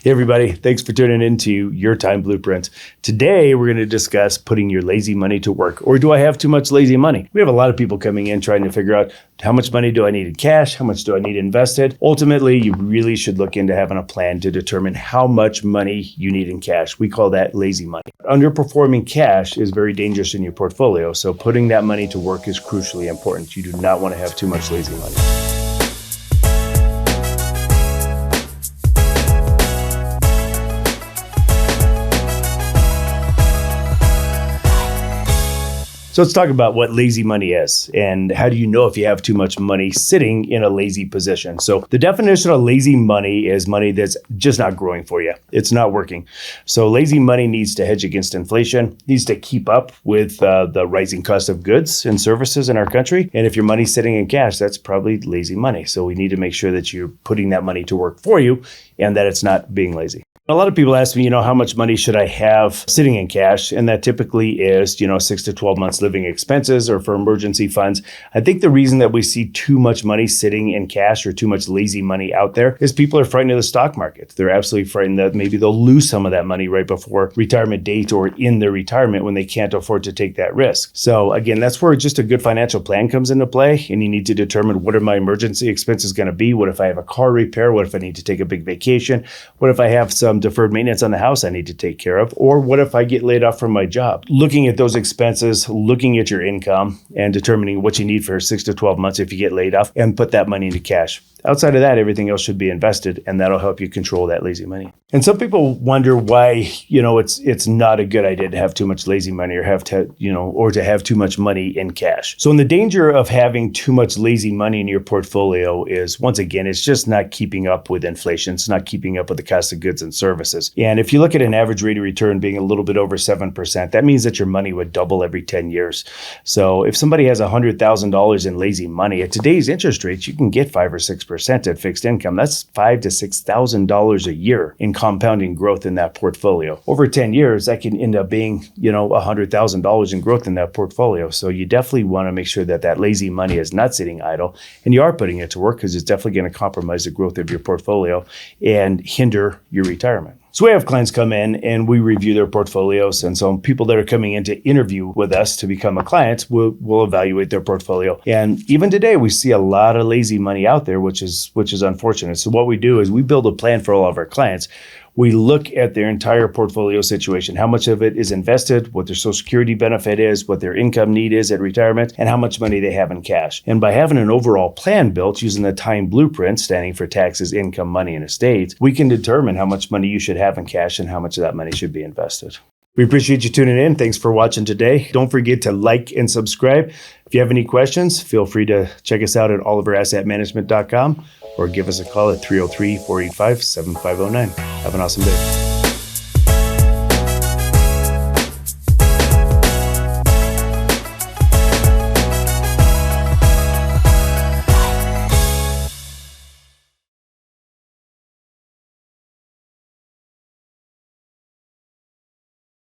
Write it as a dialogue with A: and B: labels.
A: Hey everybody, thanks for tuning into Your Time Blueprint. Today we're going to discuss putting your lazy money to work. Or do I have too much lazy money? We have a lot of people coming in trying to figure out how much money do I need in cash? How much do I need invested? Ultimately, you really should look into having a plan to determine how much money you need in cash. We call that lazy money. Underperforming cash is very dangerous in your portfolio, so putting that money to work is crucially important. You do not want to have too much lazy money. So let's talk about what lazy money is and how do you know if you have too much money sitting in a lazy position. So the definition of lazy money is money that's just not growing for you. It's not working. So lazy money needs to hedge against inflation, needs to keep up with the rising cost of goods and services in our country. And if your money's sitting in cash, that's probably lazy money. So we need to make sure that you're putting that money to work for you and that it's not being lazy. A lot of people ask me, how much money should I have sitting in cash? And that typically is, 6 to 12 months living expenses or for emergency funds. I think the reason that we see too much money sitting in cash or too much lazy money out there is people are frightened of the stock market. They're absolutely frightened that maybe they'll lose some of that money right before retirement date or in their retirement when they can't afford to take that risk. So again, that's where just a good financial plan comes into play. And you need to determine what are my emergency expenses going to be? What if I have a car repair? What if I need to take a big vacation? What if I have some deferred maintenance on the house I need to take care of? Or what if I get laid off from my job? Looking at those expenses, looking at your income and determining what you need for 6 to 12 months if you get laid off and put that money into cash. Outside of that, everything else should be invested, and that'll help you control that lazy money. And some people wonder why, it's not a good idea to have too much lazy money or to have too much money in cash. So, the danger of having too much lazy money in your portfolio is, once again, it's just not keeping up with inflation. It's not keeping up with the cost of goods and services. And if you look at an average rate of return being a little bit over 7%, that means that your money would double every 10 years. So, if somebody has $100,000 in lazy money at today's interest rates, you can get 5 or 6% at fixed income. That's $5,000 to $6,000 a year in compounding growth in that portfolio. Over 10 years, that can end up being, $100,000 in growth in that portfolio. So you definitely want to make sure that that lazy money is not sitting idle and you are putting it to work, because it's definitely going to compromise the growth of your portfolio and hinder your retirement. So we have clients come in and we review their portfolios. And so people that are coming in to interview with us to become a client will evaluate their portfolio. And even today, we see a lot of lazy money out there, which is unfortunate. So what we do is we build a plan for all of our clients. We look at their entire portfolio situation, how much of it is invested, what their Social Security benefit is, what their income need is at retirement, and how much money they have in cash. And by having an overall plan built using the TIME Blueprint, standing for taxes, income, money, and estate, we can determine how much money you should have in cash and how much of that money should be invested. We appreciate you tuning in. Thanks for watching today. Don't forget to like and subscribe. If you have any questions, feel free to check us out at oliverassetmanagement.com or give us a call at 303-485-7509. Have an awesome day.